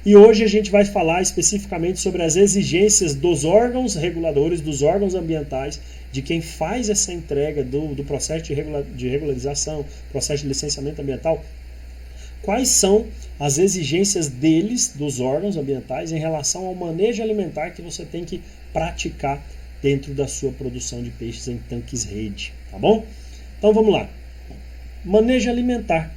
E hoje a gente vai falar especificamente sobre as exigências dos órgãos reguladores, dos órgãos ambientais, de quem faz essa entrega do processo de regularização, processo de licenciamento ambiental. Quais são as exigências deles, dos órgãos ambientais, em relação ao manejo alimentar que você tem que praticar dentro da sua produção de peixes em tanques-rede, tá bom? Então vamos lá. Manejo alimentar.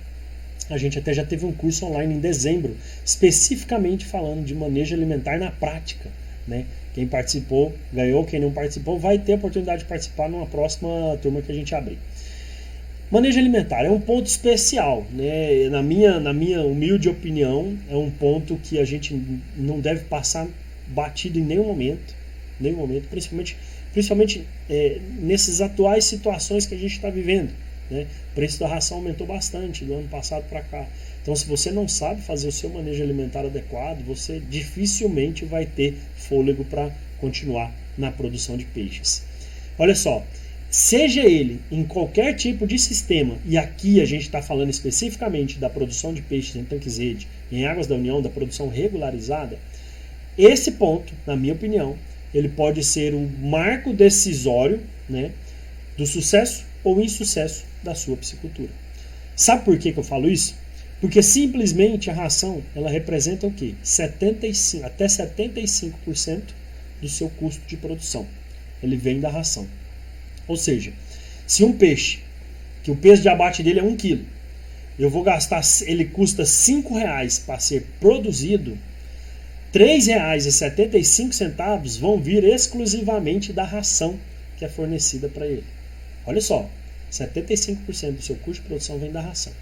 A gente até já teve um curso online em dezembro, especificamente falando de manejo alimentar na prática, né? Quem participou ganhou, quem não participou vai ter a oportunidade de participar numa próxima turma que a gente abrir. Manejo alimentar é um ponto especial, né? Na minha humilde opinião, é um ponto que a gente não deve passar batido em nenhum momento, principalmente nessas atuais situações que a gente está vivendo, né? O preço da ração aumentou bastante do ano passado para cá. Então, se você não sabe fazer o seu manejo alimentar adequado, você dificilmente vai ter fôlego para continuar na produção de peixes. Olha só, seja ele em qualquer tipo de sistema, e aqui a gente está falando especificamente da produção de peixes em tanques-rede, em águas da União, da produção regularizada, esse ponto, na minha opinião, ele pode ser um marco decisório, né, do sucesso ou insucesso da sua piscicultura. Sabe por que eu falo isso? Porque simplesmente a ração, ela representa o quê? Até 75% do seu custo de produção. Ele vem da ração. Ou seja, se um peixe, que o peso de abate dele é 1 kg, eu vou gastar, ele custa R$5 para ser produzido, R$3,75 vão vir exclusivamente da ração que é fornecida para ele. Olha só, 75% do seu custo de produção vem da ração,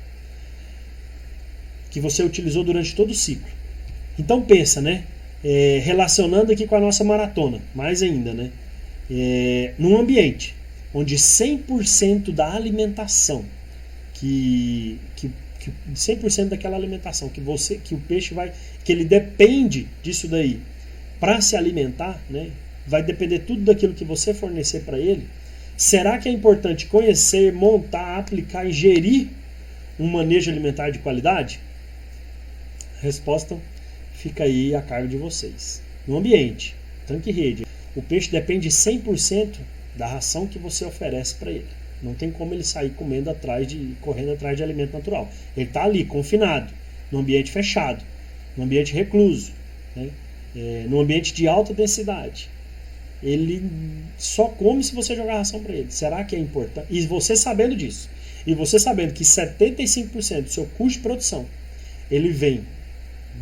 que você utilizou durante todo o ciclo. Então pensa, né? Relacionando aqui com a nossa maratona, mais ainda, né? Num ambiente onde 100% da alimentação, que 100% daquela alimentação que o peixe que ele depende disso daí para se alimentar, né? Vai depender tudo daquilo que você fornecer para ele. Será que é importante conhecer, montar, aplicar e gerir um manejo alimentar de qualidade? A resposta fica aí a cargo de vocês. No ambiente, tanque-rede, o peixe depende 100% da ração que você oferece para ele. Não tem como ele sair correndo atrás de alimento natural. Ele está ali, confinado, no ambiente fechado, no ambiente recluso, né? No ambiente de alta densidade. Ele só come se você jogar ração para ele. Será que é importante? E você sabendo disso, e você sabendo que 75% do seu custo de produção ele vem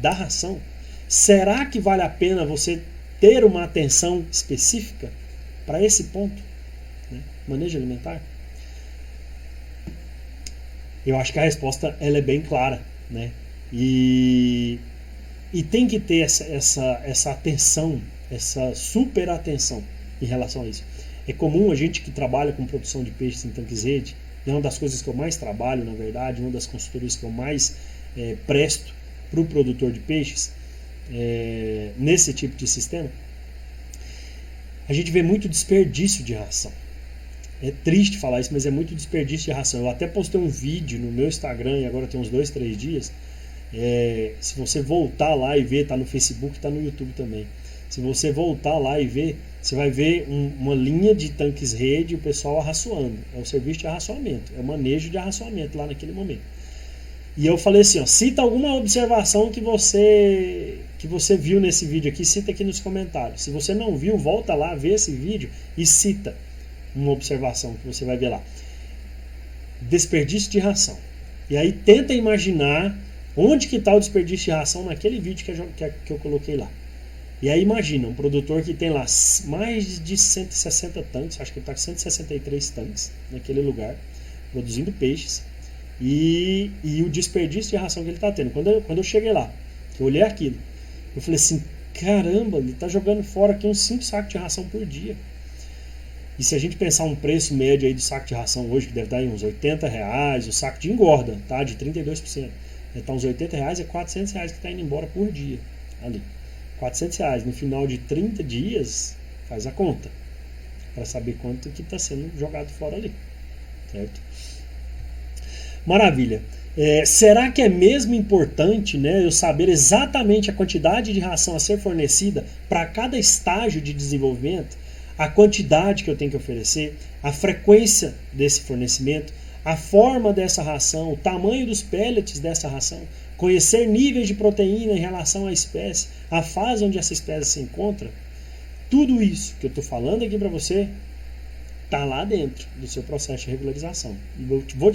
da ração, será que vale a pena você ter uma atenção específica para esse ponto, né? Manejo alimentar? Eu acho que a resposta ela é bem clara, né? E tem que ter essa atenção, essa super atenção em relação a isso. É comum a gente que trabalha com produção de peixes em tanques-rede, é uma das coisas que eu mais trabalho, na verdade, uma das consultorias que eu mais presto para o produtor de peixes, nesse tipo de sistema, a gente vê muito desperdício de ração. É triste falar isso, mas é muito desperdício de ração. Eu até postei um vídeo no meu Instagram, e agora tem uns 2-3 dias. Se você voltar lá e ver, está no Facebook, está no YouTube também. Se você voltar lá e ver, você vai ver uma linha de tanques-rede, o pessoal arraçoando. É o serviço de arraçoamento, é o manejo de arraçoamento lá naquele momento. E eu falei assim, cita alguma observação que você viu nesse vídeo aqui, cita aqui nos comentários. Se você não viu, volta lá, vê esse vídeo e cita uma observação que você vai ver lá. Desperdício de ração. E aí tenta imaginar onde que está o desperdício de ração naquele vídeo que eu coloquei lá. E aí imagina, um produtor que tem lá mais de 160 tanques, acho que ele está com 163 tanques naquele lugar, produzindo peixes, e o desperdício de ração que ele está tendo. Quando eu cheguei lá, eu olhei aquilo, eu falei assim, caramba, ele está jogando fora aqui uns 5 sacos de ração por dia. E se a gente pensar um preço médio aí do saco de ração hoje, que deve dar aí uns R$80, o saco de engorda, tá? De 32%. Então uns R$80 é R$400 que está indo embora por dia ali. R$400 no final de 30 dias, faz a conta, para saber quanto que está sendo jogado fora ali, certo? Maravilha. Será que é mesmo importante, né, eu saber exatamente a quantidade de ração a ser fornecida para cada estágio de desenvolvimento, a quantidade que eu tenho que oferecer, a frequência desse fornecimento, a forma dessa ração, o tamanho dos pellets dessa ração, conhecer níveis de proteína em relação à espécie, a fase onde essa espécie se encontra? Tudo isso que eu estou falando aqui para você está lá dentro do seu processo de regularização. E vou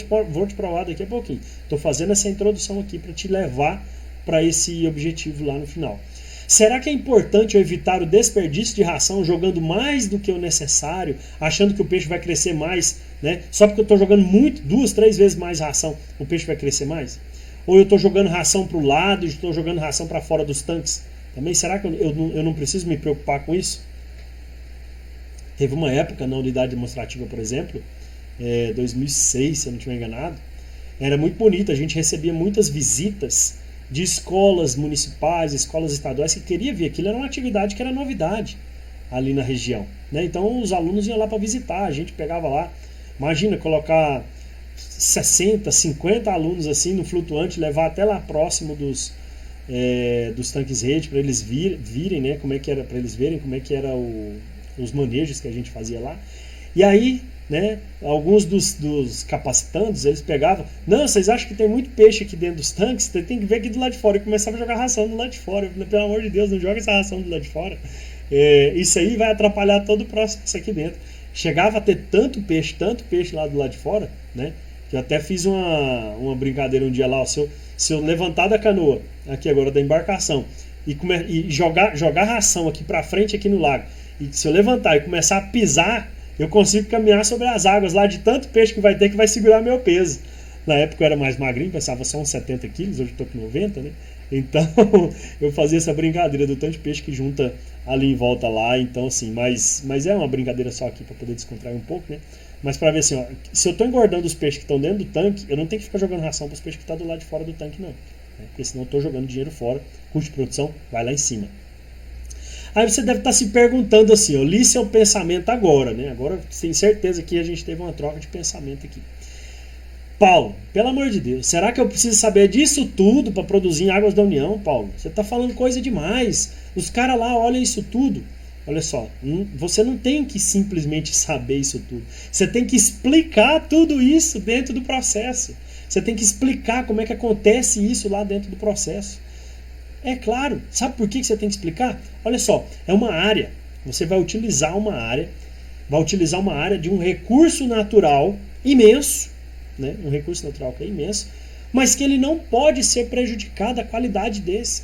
te provar daqui a pouquinho. Estou fazendo essa introdução aqui para te levar para esse objetivo lá no final. Será que é importante eu evitar o desperdício de ração jogando mais do que o necessário, achando que o peixe vai crescer mais, né? Só porque eu estou jogando muito, 2, 3 vezes mais ração, o peixe vai crescer mais? Ou eu estou jogando ração para o lado e estou jogando ração para fora dos tanques? Também será que eu não preciso me preocupar com isso? Teve uma época na unidade demonstrativa, por exemplo, 2006, se eu não estiver enganado, era muito bonito, a gente recebia muitas visitas de escolas municipais, escolas estaduais que queriam ver aquilo, era uma atividade que era novidade ali na região, né? Então os alunos iam lá para visitar, a gente pegava lá, imagina colocar 60, 50 alunos assim no flutuante, levar até lá próximo dos tanques rede para eles virem, né, como é que era, para eles verem como é que era os manejos que a gente fazia lá. E aí, né, alguns dos capacitandos, eles pegavam, não, vocês acham que tem muito peixe aqui dentro dos tanques? Você tem que ver aqui do lado de fora. E começava a jogar ração do lado de fora. Eu falei, pelo amor de Deus, não joga essa ração do lado de fora. Isso aí vai atrapalhar todo o processo aqui dentro. Chegava a ter tanto peixe lá do lado de fora, né, que eu até fiz uma brincadeira um dia lá, ó, se eu levantar da canoa, aqui agora da embarcação, e jogar ração aqui pra frente aqui no lago, e se eu levantar e começar a pisar, eu consigo caminhar sobre as águas lá de tanto peixe que vai ter que vai segurar meu peso. Na época eu era mais magrinho, pensava só uns 70 quilos, hoje eu tô com 90, né? Então eu fazia essa brincadeira do tanto de peixe que junta ali em volta lá. Então assim, mas é uma brincadeira só aqui para poder descontrair um pouco, né? Mas para ver assim, ó, se eu tô engordando os peixes que estão dentro do tanque, eu não tenho que ficar jogando ração para os peixes que estão do lado de fora do tanque, não, né? Porque senão eu tô jogando dinheiro fora, custo de produção vai lá em cima. Aí você deve estar se perguntando assim, eu li seu pensamento agora, né? Agora tenho certeza que a gente teve uma troca de pensamento aqui. Paulo, pelo amor de Deus, será que eu preciso saber disso tudo para produzir em Águas da União, Paulo? Você está falando coisa demais. Os caras lá olham isso tudo. Olha só, você não tem que simplesmente saber isso tudo. Você tem que explicar tudo isso dentro do processo. Você tem que explicar como é que acontece isso lá dentro do processo. É claro, sabe por que você tem que explicar? Olha só, é uma área, você vai utilizar uma área de um recurso natural imenso, né? Um recurso natural que é imenso, mas que ele não pode ser prejudicado a qualidade desse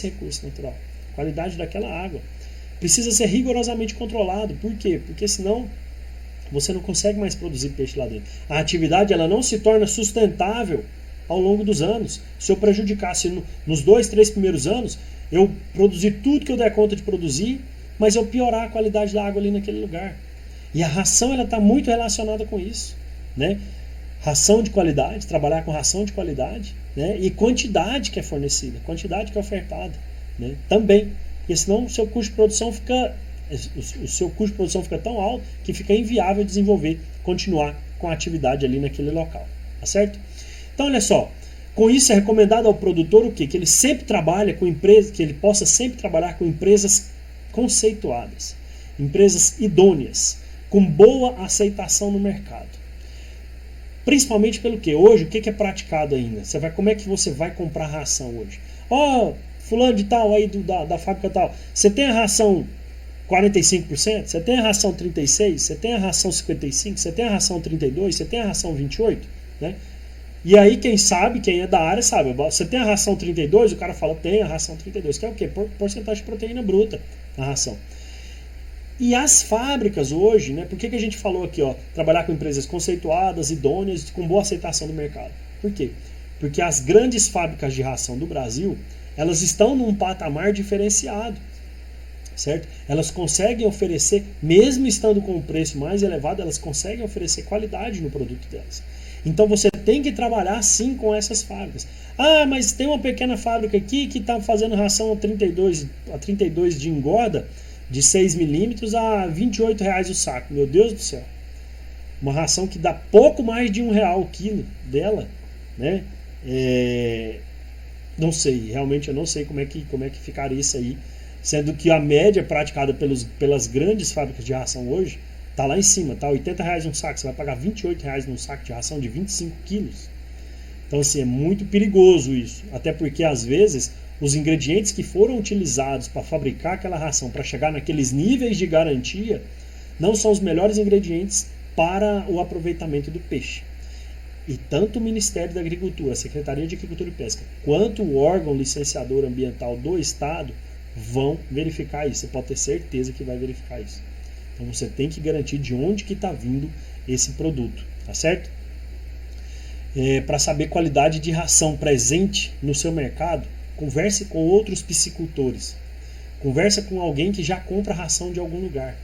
recurso natural, a qualidade daquela água. Precisa ser rigorosamente controlado. Por quê? Porque senão você não consegue mais produzir peixe lá dentro. A atividade ela não se torna sustentável ao longo dos anos. Se eu prejudicasse nos 2, 3 primeiros anos, eu produzir tudo que eu der conta de produzir, mas eu piorar a qualidade da água ali naquele lugar. E a ração ela está muito relacionada com isso, né? Ração de qualidade, trabalhar com ração de qualidade, né? E quantidade que é fornecida, quantidade que é ofertada, né? Também, porque senão o seu custo de produção fica tão alto que fica inviável desenvolver, continuar com a atividade ali naquele local, tá certo? Então, olha só, com isso é recomendado ao produtor o quê? Que ele sempre trabalhe com empresas, que ele possa sempre trabalhar com empresas conceituadas, empresas idôneas, com boa aceitação no mercado. Principalmente pelo quê? Hoje, o que é praticado ainda? Como é que você vai comprar ração hoje? Fulano de tal aí da fábrica tal, você tem a ração 45%? Você tem a ração 36%? Você tem a ração 55%? Você tem a ração 32%? Você tem a ração 28%? Né? E aí, quem sabe, quem é da área sabe, você tem a ração 32, o cara fala, tem a ração 32, que é o quê? Porcentagem de proteína bruta na ração. E as fábricas hoje, né, por que a gente falou aqui, ó, trabalhar com empresas conceituadas, idôneas, com boa aceitação do mercado? Por quê? Porque as grandes fábricas de ração do Brasil, elas estão num patamar diferenciado, certo? Elas conseguem oferecer, mesmo estando com um preço mais elevado, elas conseguem oferecer qualidade no produto delas. Então você tem que trabalhar sim com essas fábricas. Mas tem uma pequena fábrica aqui que está fazendo ração a 32 de engorda, de 6 milímetros a R$28 o saco. Meu Deus do céu. Uma ração que dá pouco mais de R$1 o quilo dela. né? Não sei, realmente eu não sei como é que ficaria isso aí, sendo que a média praticada pelas grandes fábricas de ração hoje tá lá em cima, tá R$ 80 um saco, você vai pagar R$ 28 num saco de ração de 25 quilos. Então assim, é muito perigoso isso, até porque às vezes os ingredientes que foram utilizados para fabricar aquela ração, para chegar naqueles níveis de garantia, não são os melhores ingredientes para o aproveitamento do peixe. E tanto o Ministério da Agricultura, a Secretaria de Agricultura e Pesca, quanto o órgão licenciador ambiental do Estado vão verificar isso. Você pode ter certeza que vai verificar isso. Então você tem que garantir de onde que está vindo esse produto, tá certo? Para saber qualidade de ração presente no seu mercado, converse com outros piscicultores. Converse com alguém que já compra ração de algum lugar.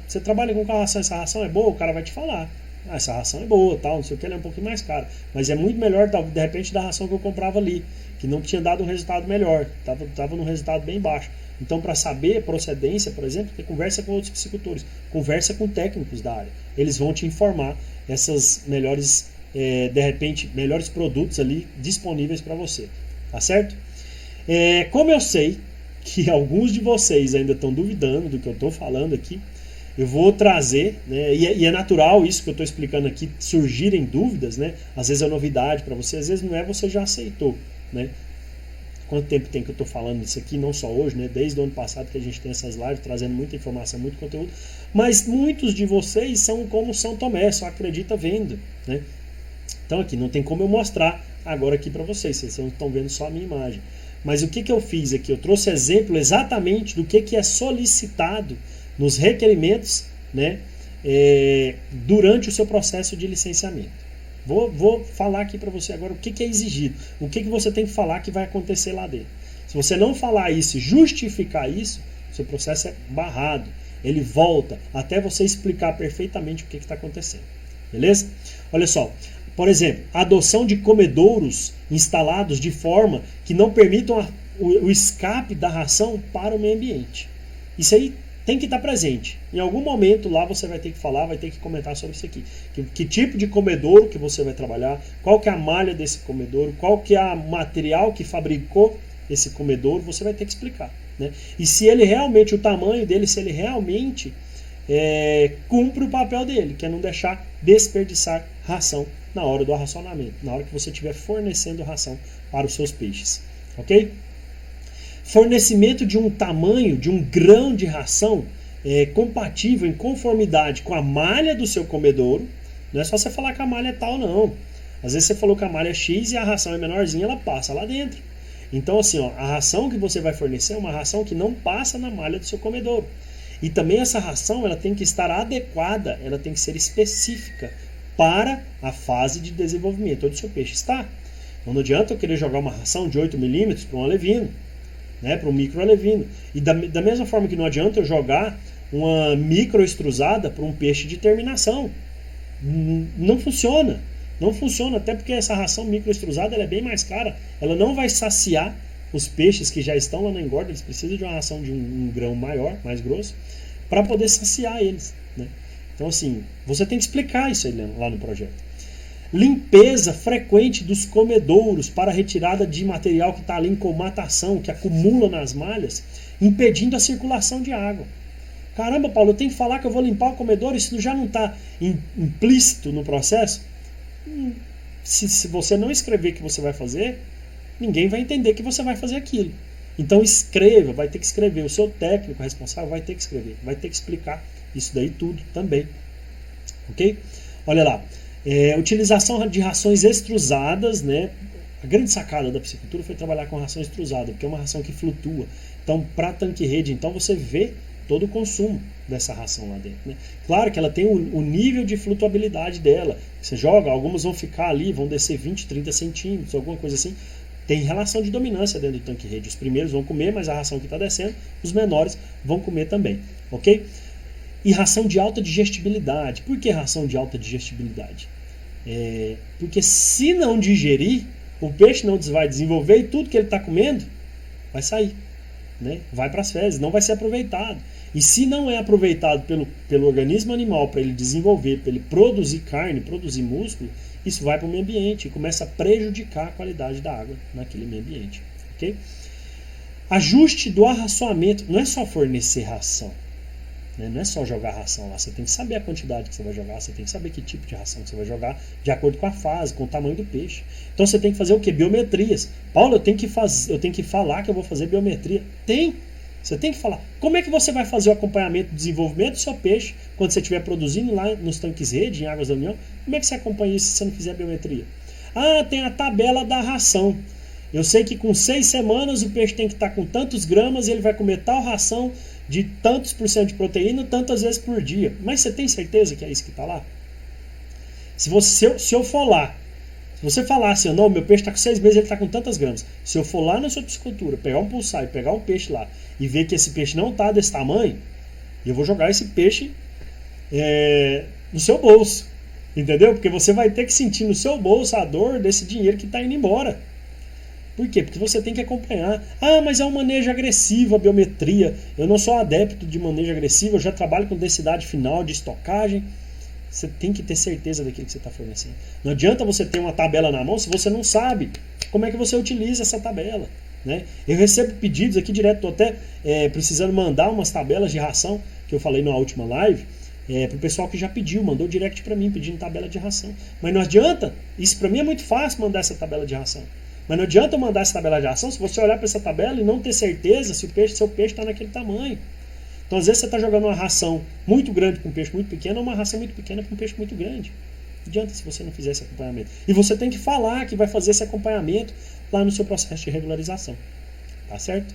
Você trabalha com ração, essa ração é boa? O cara vai te falar. Essa ração é boa, tal, não sei o que, ela é um pouquinho mais cara. Mas é muito melhor, de repente, da ração que eu comprava ali, que não tinha dado um resultado melhor, estava num resultado bem baixo. Então, para saber procedência, por exemplo, você conversa com outros piscicultores, conversa com técnicos da área. Eles vão te informar essas melhores, de repente, melhores produtos ali disponíveis para você. Tá certo? Como eu sei que alguns de vocês ainda estão duvidando do que eu estou falando aqui, eu vou trazer, né, e é natural isso que eu estou explicando aqui, surgirem dúvidas, né? Às vezes é novidade para você, às vezes não é, você já aceitou, né? Quanto tempo tem que eu estou falando isso aqui, não só hoje, né? Desde o ano passado que a gente tem essas lives, trazendo muita informação, muito conteúdo, mas muitos de vocês são como São Tomé, só acredita vendo, né? Então aqui, não tem como eu mostrar agora aqui para vocês não estão vendo só a minha imagem. Mas o que eu fiz aqui? Eu trouxe exemplo exatamente do que é solicitado nos requerimentos, né, durante o seu processo de licenciamento. Vou falar aqui para você agora o que é exigido, o que você tem que falar que vai acontecer lá dentro. Se você não falar isso e justificar isso, seu processo é barrado. Ele volta até você explicar perfeitamente o que está acontecendo. Beleza? Olha só. Por exemplo, a adoção de comedouros instalados de forma que não permitam o escape da ração para o meio ambiente. Isso aí tem que estar presente. Em algum momento lá você vai ter que falar, vai ter que comentar sobre isso aqui. Que tipo de comedouro que você vai trabalhar, qual que é a malha desse comedouro, qual que é o material que fabricou esse comedouro, você vai ter que explicar. Né? E se ele realmente, o tamanho dele, se ele realmente cumpre o papel dele, que é não deixar desperdiçar ração na hora do arracionamento, na hora que você estiver fornecendo ração para os seus peixes. Ok? Fornecimento de um tamanho, de um grão de ração compatível, em conformidade com a malha do seu comedouro. Não é só você falar que a malha é tal, não. Às vezes você falou que a malha é X e a ração é menorzinha, ela passa lá dentro. Então assim, a ração que você vai fornecer é uma ração que não passa na malha do seu comedouro. E também essa ração ela tem que estar adequada, ela tem que ser específica para a fase de desenvolvimento onde o seu peixe está. Então não adianta eu querer jogar uma ração de 8 milímetros para um alevino, né, para um micro alevino. E da mesma forma que não adianta eu jogar uma micro extrusada para um peixe de terminação. Não funciona. Não funciona, até porque essa ração micro extrusada ela é bem mais cara. Ela não vai saciar os peixes que já estão lá na engorda. Eles precisam de uma ração de um grão maior, mais grosso, para poder saciar eles, né? Então assim, você tem que explicar isso aí lá no projeto. Limpeza frequente dos comedouros para retirada de material que está ali em comatação, que acumula nas malhas, impedindo a circulação de água. Caramba, Paulo, eu tenho que falar que eu vou limpar o comedouro, isso já não está implícito no processo? Se você não escrever que você vai fazer, ninguém vai entender que você vai fazer aquilo. Então escreva, vai ter que escrever. O seu técnico responsável vai ter que escrever, vai ter que explicar isso daí tudo também. Ok? Olha lá. Utilização de rações extrusadas, né? A grande sacada da piscicultura foi trabalhar com ração extrusada, porque é uma ração que flutua. Então, para tanque-rede, então você vê todo o consumo dessa ração lá dentro, né? Claro que ela tem o nível de flutuabilidade dela. Você joga, algumas vão ficar ali, vão descer 20, 30 centímetros, alguma coisa assim. Tem relação de dominância dentro do tanque-rede. Os primeiros vão comer, mas a ração que está descendo, os menores vão comer também, ok? E ração de alta digestibilidade. Por que ração de alta digestibilidade? Porque se não digerir, o peixe não vai desenvolver e tudo que ele está comendo vai sair, né? Vai para as fezes, não vai ser aproveitado. E se não é aproveitado pelo organismo animal para ele desenvolver, para ele produzir carne, produzir músculo, isso vai para o meio ambiente e começa a prejudicar a qualidade da água naquele meio ambiente. Okay? Ajuste do arraçoamento, não é só fornecer ração, né? Não é só jogar ração lá, você tem que saber a quantidade que você vai jogar, você tem que saber que tipo de ração que você vai jogar, de acordo com a fase, com o tamanho do peixe. Então você tem que fazer o quê? Biometrias. Paulo, eu tenho que falar que eu vou fazer biometria. Você tem que falar. Como é que você vai fazer o acompanhamento do desenvolvimento do seu peixe quando você estiver produzindo lá nos tanques rede, em águas da União? Como é que você acompanha isso se você não fizer biometria? Ah, tem a tabela da ração. Eu sei que com 6 semanas o peixe tem que estar com tantos gramas e ele vai comer tal ração de tantos % de proteína, tantas vezes por dia. Mas você tem certeza que é isso que está lá? Se eu for lá, se você falar assim, não, meu peixe está com 6 meses, ele está com tantas gramas. Se eu for lá na sua piscicultura, pegar um pulsar e pegar um peixe lá e ver que esse peixe não está desse tamanho, eu vou jogar esse peixe no seu bolso. Entendeu? Porque você vai ter que sentir no seu bolso a dor desse dinheiro que está indo embora. Por quê? Porque você tem que acompanhar. Ah, mas é um manejo agressivo, a biometria. Eu não sou adepto de manejo agressivo, eu já trabalho com densidade final de estocagem. Você tem que ter certeza daquilo que você está fornecendo. Não adianta você ter uma tabela na mão se você não sabe como é que você utiliza essa tabela. Né? Eu recebo pedidos aqui direto, estou até precisando mandar umas tabelas de ração, que eu falei na última live, para o pessoal que já pediu, mandou direct para mim pedindo tabela de ração. Mas não adianta, isso para mim é muito fácil mandar essa tabela de ração. Mas não adianta eu mandar essa tabela de ração se você olhar para essa tabela e não ter certeza se seu peixe está naquele tamanho. Então, às vezes, você está jogando uma ração muito grande para um peixe muito pequeno ou uma ração muito pequena para um peixe muito grande. Não adianta se você não fizer esse acompanhamento. E você tem que falar que vai fazer esse acompanhamento lá no seu processo de regularização. Tá certo?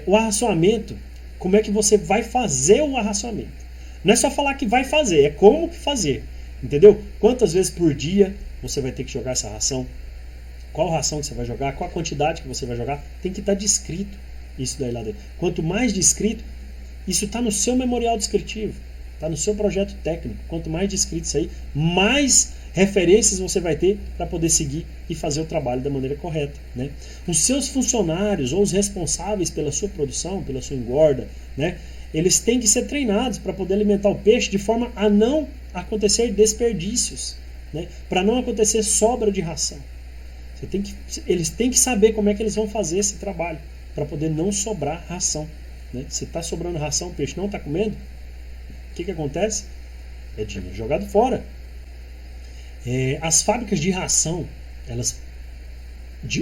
O arraçoamento, como é que você vai fazer o arraçoamento? Não é só falar que vai fazer, é como fazer. Entendeu? Quantas vezes por dia você vai ter que jogar essa ração? Qual ração que você vai jogar, qual a quantidade que você vai jogar, tem que estar descrito isso daí lá dentro. Quanto mais descrito, isso está no seu memorial descritivo, está no seu projeto técnico. Quanto mais descrito isso aí, mais referências você vai ter para poder seguir e fazer o trabalho da maneira correta. Né? Os seus funcionários ou os responsáveis pela sua produção, pela sua engorda, né, eles têm que ser treinados para poder alimentar o peixe de forma a não acontecer desperdícios, né, para não acontecer sobra de ração. Eles têm que saber como é que eles vão fazer esse trabalho para poder não sobrar ração. Né? Se está sobrando ração, o peixe não está comendo, o que acontece? É dinheiro jogado fora. As fábricas de ração, elas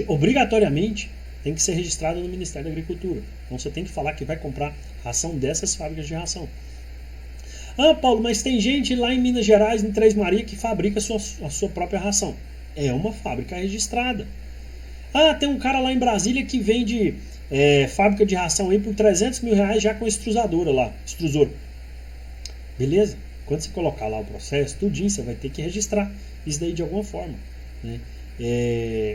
obrigatoriamente têm que ser registradas no Ministério da Agricultura. Então você tem que falar que vai comprar ração dessas fábricas de ração. Ah, Paulo, mas tem gente lá em Minas Gerais, em Três Marias, que fabrica a sua própria ração. É uma fábrica registrada. Ah, tem um cara lá em Brasília que vende fábrica de ração aí por R$300 mil já com extrusadora lá, extrusor. Beleza? Quando você colocar lá o processo, tudinho, você vai ter que registrar isso daí de alguma forma. Né?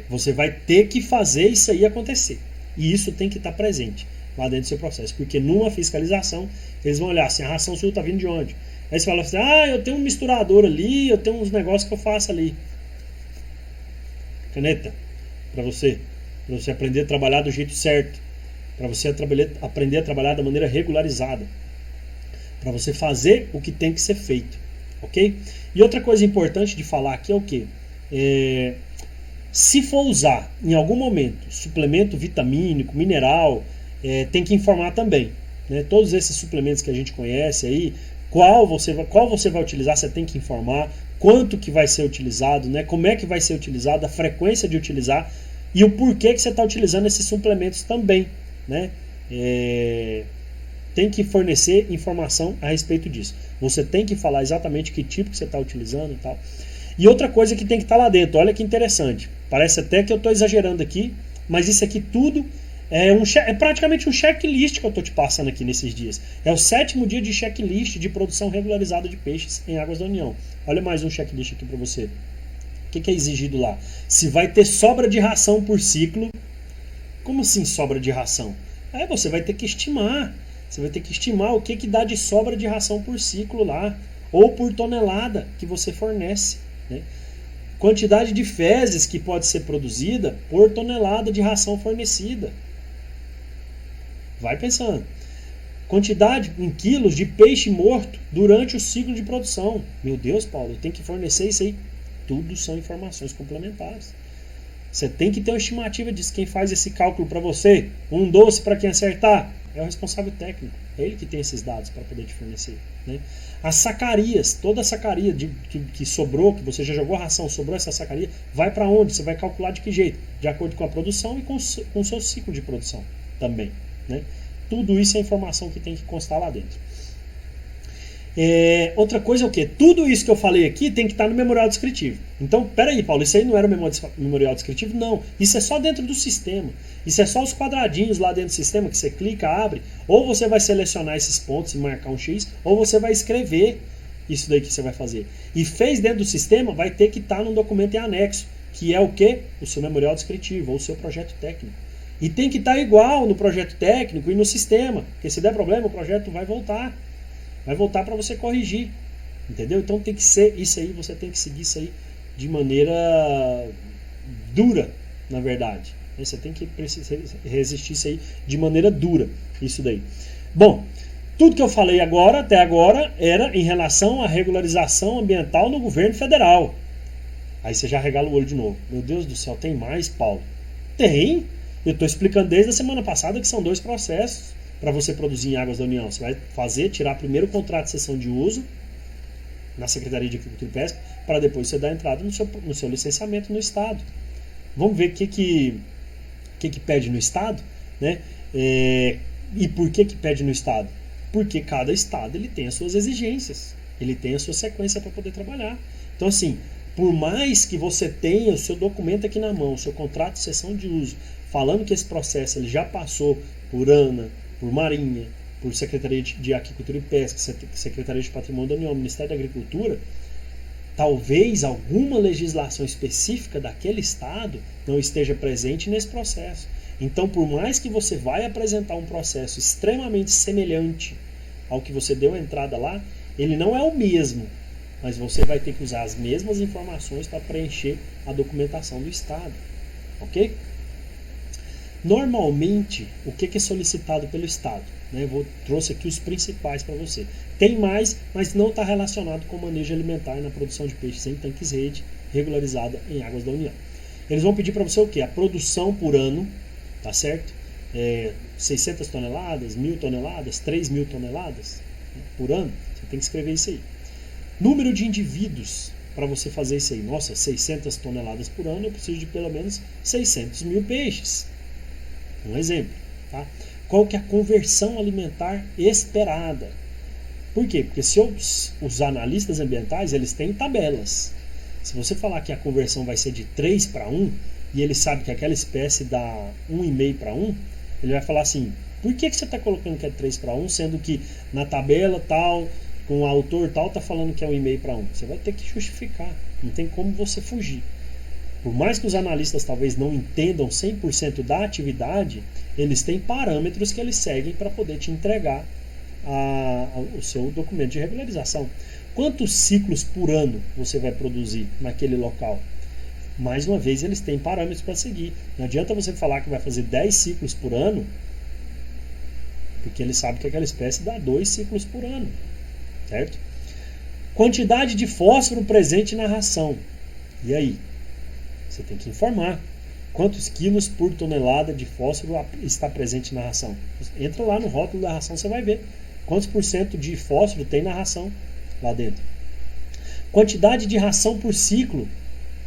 Você vai ter que fazer isso aí acontecer. E isso tem que estar presente lá dentro do seu processo. Porque numa fiscalização, eles vão olhar assim, a ração sua está vindo de onde? Aí você fala assim, eu tenho um misturador ali, eu tenho uns negócios que eu faço ali. Caneta, para você aprender a trabalhar do jeito certo, para você aprender a trabalhar da maneira regularizada, para você fazer o que tem que ser feito, ok? E outra coisa importante de falar aqui é o que? Se for usar em algum momento suplemento vitamínico, mineral, tem que informar também, né? Todos esses suplementos que a gente conhece aí, qual você vai utilizar, você tem que informar. Quanto que vai ser utilizado, né? Como é que vai ser utilizado, a frequência de utilizar e o porquê que você está utilizando esses suplementos também. Né? Tem que fornecer informação a respeito disso. Você tem que falar exatamente que tipo que você está utilizando e tal. E outra coisa que tem que estar lá dentro, olha que interessante. Parece até que eu estou exagerando aqui, mas isso aqui tudo é praticamente um checklist que eu estou te passando aqui nesses dias. É o 7º dia de checklist de produção regularizada de peixes em águas da União. Olha mais um checklist aqui para você. O que é exigido lá? Se vai ter sobra de ração por ciclo. Como assim sobra de ração? Você vai ter que estimar. Você vai ter que estimar o que dá de sobra de ração por ciclo lá. Ou por tonelada que você fornece. Né? Quantidade de fezes que pode ser produzida por tonelada de ração fornecida. Vai pensando. Quantidade em quilos de peixe morto durante o ciclo de produção. Meu Deus, Paulo, eu tenho que fornecer isso aí. tudo são informações complementares. Você tem que ter uma estimativa disso. Quem faz esse cálculo para você, um doce para quem acertar, é o responsável técnico. É ele que tem esses dados para poder te fornecer. Né? As sacarias, toda a sacaria que sobrou, que você já jogou a ração, sobrou essa sacaria, vai para onde? Você vai calcular de que jeito? De acordo com a produção e com o seu ciclo de produção também. Né? Tudo isso é informação que tem que constar lá dentro. Outra coisa é o quê? Tudo isso que eu falei aqui tem que estar no memorial descritivo. Então, peraí, Paulo, isso aí não era o memorial descritivo? Não, isso é só dentro do sistema. Isso é só os quadradinhos lá dentro do sistema que você clica, abre, ou você vai selecionar esses pontos e marcar um X, ou você vai escrever isso daí que você vai fazer. E fez dentro do sistema, vai ter que estar num documento em anexo, que é o quê? O seu memorial descritivo, ou o seu projeto técnico. E tem que estar igual no projeto técnico e no sistema, porque se der problema, o projeto vai voltar. Vai voltar para você corrigir, entendeu? Então tem que ser isso aí, você tem que seguir isso aí de maneira dura, na verdade. Você tem que resistir isso aí de maneira dura, isso daí. Bom, tudo que eu falei agora, até agora, era em relação à regularização ambiental no governo federal. Aí você já regala o olho de novo. Meu Deus do céu, tem mais, Paulo? Tem! Eu estou explicando desde a semana passada que são 2 processos para você produzir em Águas da União. Você vai tirar primeiro o contrato de cessão de uso na Secretaria de Agricultura e Pesca, para depois você dar entrada no seu licenciamento no Estado. Vamos ver o que pede no Estado, né? E por que pede no Estado? Porque cada Estado ele tem as suas exigências, ele tem a sua sequência para poder trabalhar. Então, assim, por mais que você tenha o seu documento aqui na mão, o seu contrato de cessão de uso, falando que esse processo ele já passou por ANA, por Marinha, por Secretaria de Agricultura e Pesca, Secretaria de Patrimônio da União, Ministério da Agricultura, talvez alguma legislação específica daquele estado não esteja presente nesse processo. Então, por mais que você vai apresentar um processo extremamente semelhante ao que você deu a entrada lá, ele não é o mesmo, mas você vai ter que usar as mesmas informações para preencher a documentação do estado. Ok? Normalmente, o que é solicitado pelo Estado? Trouxe aqui os principais para você. Tem mais, mas não está relacionado com o manejo alimentar na produção de peixes em tanques rede regularizada em Águas da União. Eles vão pedir para você o quê? A produção por ano, tá certo? 600 toneladas, 1.000 toneladas, 3.000 toneladas por ano. Você tem que escrever isso aí. Número de indivíduos para você fazer isso aí. Nossa, 600 toneladas por ano, eu preciso de pelo menos 600 mil peixes. Um exemplo, tá? Qual que é a conversão alimentar esperada? Por quê? Porque os analistas ambientais, eles têm tabelas. Se você falar que a conversão vai ser de 3 para 1, e ele sabe que aquela espécie dá 1,5 para 1, ele vai falar assim, por que você está colocando que é 3 para 1, sendo que na tabela tal, com o autor tal, está falando que é 1,5 para 1? Você vai ter que justificar, não tem como você fugir. Por mais que os analistas talvez não entendam 100% da atividade, eles têm parâmetros que eles seguem para poder te entregar o seu documento de regularização. Quantos ciclos por ano você vai produzir naquele local? Mais uma vez, eles têm parâmetros para seguir. Não adianta você falar que vai fazer 10 ciclos por ano, porque ele sabe que aquela espécie dá 2 ciclos por ano. Certo? Quantidade de fósforo presente na ração. E aí? Você tem que informar quantos quilos por tonelada de fósforo está presente na ração. Entra lá no rótulo da ração, você vai ver quantos % de fósforo tem na ração lá dentro. Quantidade de ração por ciclo.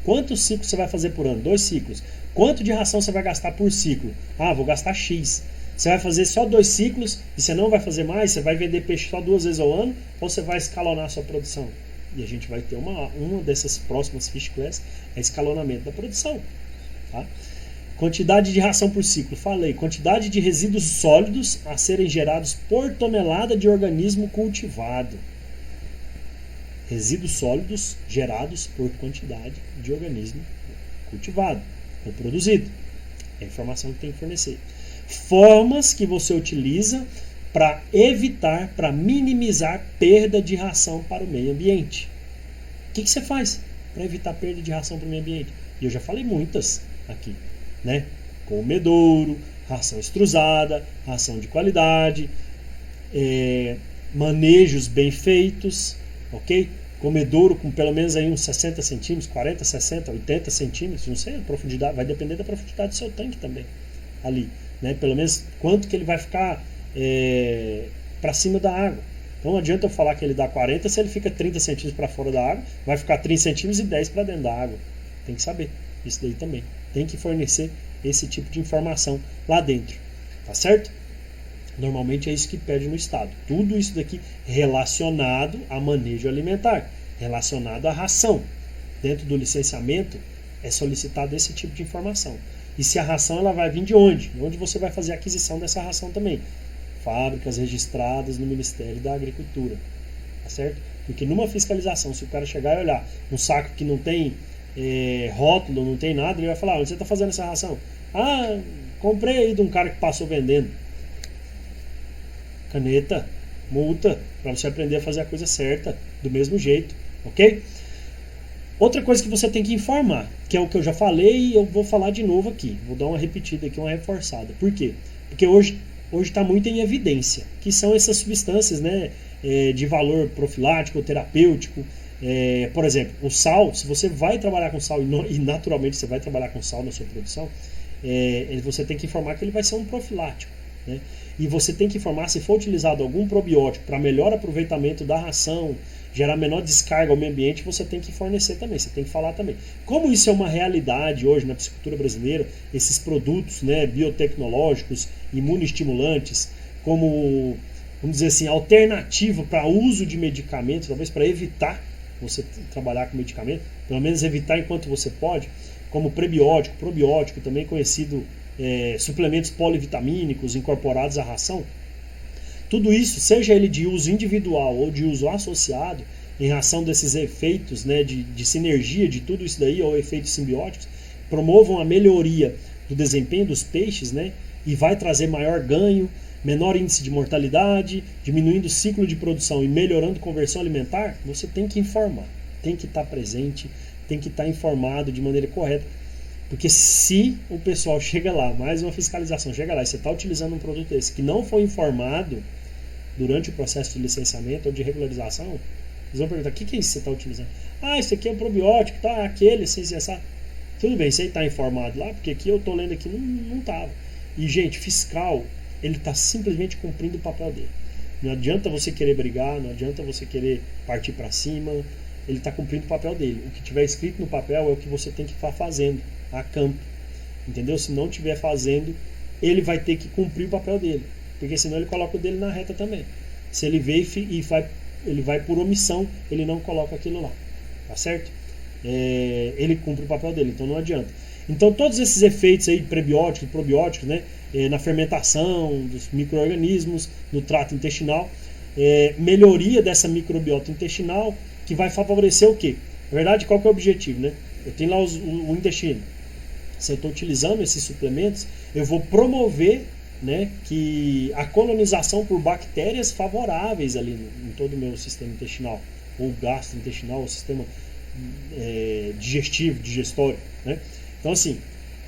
Quantos ciclos você vai fazer por ano? 2 ciclos. Quanto de ração você vai gastar por ciclo? Vou gastar X. Você vai fazer só 2 ciclos e você não vai fazer mais? Você vai vender peixe só 2 vezes ao ano? Ou você vai escalonar a sua produção? E a gente vai ter uma dessas próximas Fish Class, é escalonamento da produção. Tá? Quantidade de ração por ciclo, falei. Quantidade de resíduos sólidos a serem gerados por tonelada de organismo cultivado. Resíduos sólidos gerados por quantidade de organismo cultivado, ou produzido. É a informação que tem que fornecer. Formas que você utiliza para evitar, para minimizar perda de ração para o meio ambiente. O que você faz para evitar perda de ração para o meio ambiente? E eu já falei muitas aqui, né? Comedouro, ração extrusada, ração de qualidade, manejos bem feitos, ok? comedouro com pelo menos aí uns 60 centímetros, 40, 60, 80 centímetros, não sei a profundidade, vai depender da profundidade do seu tanque também, ali, né? Pelo menos quanto que ele vai ficar para cima da água. Então não adianta eu falar que ele dá 40 se ele fica 30 centímetros para fora da água, vai ficar 30 centímetros e 10 para dentro da água. Tem que saber isso daí também. Tem que fornecer esse tipo de informação lá dentro, tá certo? Normalmente é isso que pede no estado. Tudo isso daqui relacionado a manejo alimentar, relacionado à ração. Dentro do licenciamento é solicitado esse tipo de informação. E se a ração ela vai vir de onde? De onde você vai fazer a aquisição dessa ração também? Fábricas registradas no Ministério da Agricultura, tá certo? Porque numa fiscalização, se o cara chegar e olhar um saco que não tem rótulo, não tem nada, ele vai falar: onde você está fazendo essa ração? Ah, comprei aí de um cara que passou vendendo. Caneta, multa, para você aprender a fazer a coisa certa, do mesmo jeito, ok? Outra coisa que você tem que informar, que é o que eu já falei e eu vou falar de novo aqui, vou dar uma repetida aqui, uma reforçada. Por quê? Porque hoje está muito em evidência, que são essas substâncias, né, de valor profilático ou terapêutico. Por exemplo, o sal, se você vai trabalhar com sal e naturalmente você vai trabalhar com sal na sua produção, você tem que informar que ele vai ser um profilático, né? E você tem que informar se for utilizado algum probiótico para melhor aproveitamento da ração, gerar menor descarga ao meio ambiente, você tem que fornecer também, você tem que falar também. Como isso é uma realidade hoje na piscicultura brasileira, esses produtos, né, biotecnológicos, imunoestimulantes, como, vamos dizer assim, alternativa para uso de medicamentos, talvez para evitar você trabalhar com medicamento, pelo menos evitar enquanto você pode, como prebiótico, probiótico, também conhecido suplementos polivitamínicos incorporados à ração. Tudo isso, seja ele de uso individual ou de uso associado, em razão desses efeitos, né, de sinergia de tudo isso daí, ou efeitos simbióticos, promovam a melhoria do desempenho dos peixes, né, e vai trazer maior ganho, menor índice de mortalidade, diminuindo o ciclo de produção e melhorando a conversão alimentar. Você tem que informar, tem que estar presente, tem que estar informado de maneira correta. Porque se o pessoal chega lá, mais uma fiscalização, chega lá e você está utilizando um produto desse que não foi informado durante o processo de licenciamento ou de regularização, eles vão perguntar: o que é isso que você está utilizando? Ah, isso aqui é um probiótico, tá? Aquele, sem cessar. Tudo bem, você está informado lá, porque aqui eu estou lendo aqui, não estava. E, gente, fiscal, ele está simplesmente cumprindo o papel dele. Não adianta você querer brigar, não adianta você querer partir para cima, ele está cumprindo o papel dele. O que tiver escrito no papel é o que você tem que estar fazendo a campo, entendeu? Se não estiver fazendo, ele vai ter que cumprir o papel dele, porque senão ele coloca o dele na reta também. Se ele vê ele vai por omissão, ele não coloca aquilo lá, tá certo? Ele cumpre o papel dele, então não adianta. Então todos esses efeitos aí, prebióticos, probióticos, né, na fermentação dos micro-organismos, no trato intestinal, melhoria dessa microbiota intestinal, que vai favorecer o quê? Na verdade, qual que é o objetivo, né? Eu tenho lá o intestino. Se eu estou utilizando esses suplementos, eu vou promover, né, que a colonização por bactérias favoráveis ali em todo o meu sistema intestinal, ou gastrointestinal, ou sistema digestivo, digestório, né? Então, assim,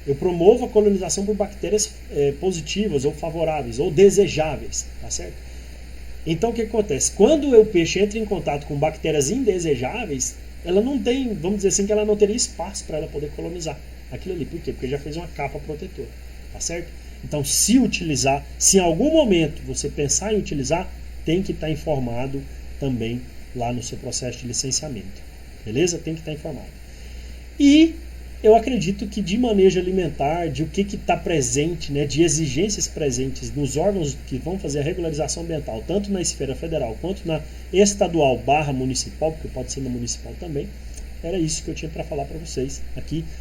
eu promovo a colonização por bactérias positivas, ou favoráveis, ou desejáveis, tá certo? Então, o que acontece? Quando o peixe entra em contato com bactérias indesejáveis, ela não tem, vamos dizer assim, que ela não teria espaço para ela poder colonizar aquilo ali. Por quê? Porque já fez uma capa protetora, tá certo? Então, se utilizar, se em algum momento você pensar em utilizar, tem que estar informado também lá no seu processo de licenciamento, beleza? Tem que estar informado. E eu acredito que de manejo alimentar, de o que está presente, né, de exigências presentes nos órgãos que vão fazer a regularização ambiental, tanto na esfera federal quanto na estadual / municipal, porque pode ser na municipal também, era isso que eu tinha para falar para vocês aqui